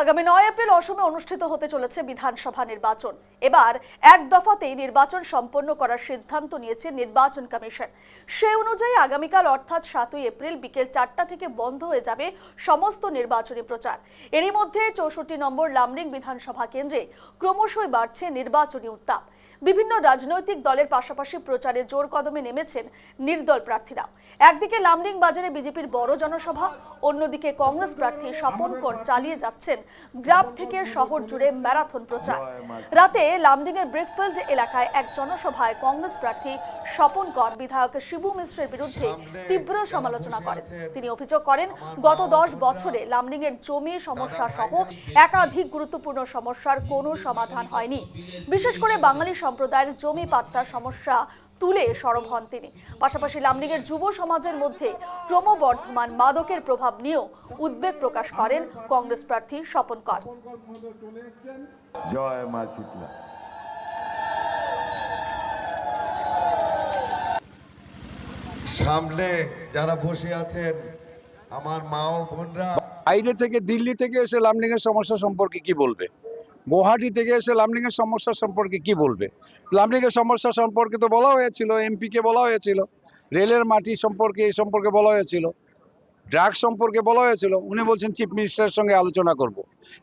আগামী 9 এপ্রিল অসমে অনুষ্ঠিত হতে চলেছে বিধানসভা নির্বাচন। এবার এক দফাতেই নির্বাচন সম্পন্ন করার সিদ্ধান্ত নিয়েছে নির্বাচন কমিশন। সেই অনুযায়ী আগামীকাল অর্থাৎ 7 এপ্রিল বিকেল 4টা থেকে বন্ধ হয়ে যাবে সমস্ত নির্বাচনী প্রচার। এরই মধ্যে 64 নম্বর লামডিং বিধানসভা কেন্দ্রে ক্রমশই বাড়ছে নির্বাচনী উত্তাপ। বিভিন্ন রাজনৈতিক দলের পাশাপাশি প্রচারে জোর কদমে নেমেছেন নির্দল প্রার্থীরাও। একদিকে লামডিং বাজারে বিজেপির বড় জনসভা, অন্যদিকে কংগ্রেস প্রার্থী স্বপন কর চালিয়ে যাচ্ছেন গ্রাম থেকে শহর জুড়ে ম্যারাথন প্রচার। রাতে লামডিং এর ব্রিকফিল্ড এলাকায় এক জনসভায় কংগ্রেস প্রার্থী স্বপন কর বিধায়ক শিবু মিশ্রের বিরুদ্ধে তীব্র সমালোচনা করেন। তিনি অভিযোগ করেন, গত 10 বছরে লামডিং এর জমি সমস্যা সহ একাধিক গুরুত্বপূর্ণ সমস্যার কোনো সমাধান হয়নি। বিশেষ করে বাঙালি সম্প্রদায়ের জমি পাট্টার সমস্যা তুলে সরব হন তিনি। পাশাপাশি লামডিং এর যুব সমাজের মধ্যে ক্রমবর্ধমান মাদকের প্রভাব নিয়েও উদ্বেগ প্রকাশ করেন কংগ্রেস প্রার্থী স্বপন কর। জয় মা শীতলা। সামনে যারা বসে আছেন আমার মা ও বোনরা, বাইরে থেকে দিল্লি থেকে এসে লামডিং এর সমস্যা সম্পর্কে কি বলবে, গুয়াহাটি থেকে এসে লামডিং এর সমস্যা সম্পর্কে কি বলবে? লামডিং এর সমস্যা সম্পর্কে তো বলা হয়েছিল, এমপি কে বলা হয়েছিল, রেলের মাটি সম্পর্কে এই সম্পর্কে বলা হয়েছিল, ড্রাগ সম্পর্কে বলা হয়েছিল। উনি বলছেন চিফ মিনিস্টারের সঙ্গে আলোচনা করব।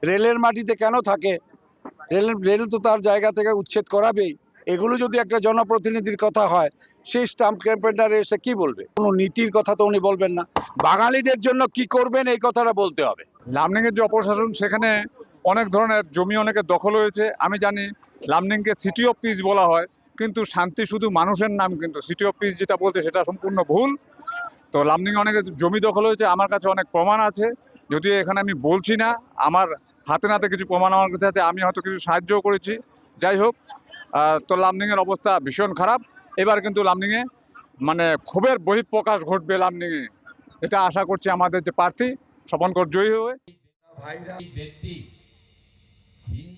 রেলের মাটিতে কেন থাকে? রেল তো তার জায়গা থেকে উচ্ছেদ করাবেই। এগুলো যদি একটা জনপ্রতিনিধির কথা হয়, সেই স্টাম্প ক্যাম্পেনারে এসে কি বলবে? কোনো নীতির কথা তো উনি বলবেন না। বাঙালিদের জন্য কি করবেন এই কথাটা বলতে হবে। লামডিং এর যে অপশাসন, সেখানে অনেক ধরনের জমি অনেকের দখল হয়েছে। আমি জানি লামডিংকে সিটি অফ পিস বলা হয়, কিন্তু শান্তি শুধু মানুষের নাম, কিন্তু সিটি অফ পিস যেটা বলছে সেটা সম্পূর্ণ ভুল। তো লামডিং অনেকের জমি দখল হয়েছে, আমার কাছে অনেক প্রমাণ আছে, যদিও এখানে আমি বলছি না। আমার হাতে নাতে কিছু প্রমাণ আমার কাছে আছে, আমি হয়তো কিছু সাহায্য করেছি। যাই হোক, তো লামডিং এর অবস্থা ভীষণ খারাপ। এবার কিন্তু লামডিং এ ক্ষোভের বহিঃপ্রকাশ ঘটবে লামডিং এ, এটা আশা করছি আমাদের যে প্রার্থী স্বপন কর জয়ী হয়ে। ভাইরা, ব্যক্তি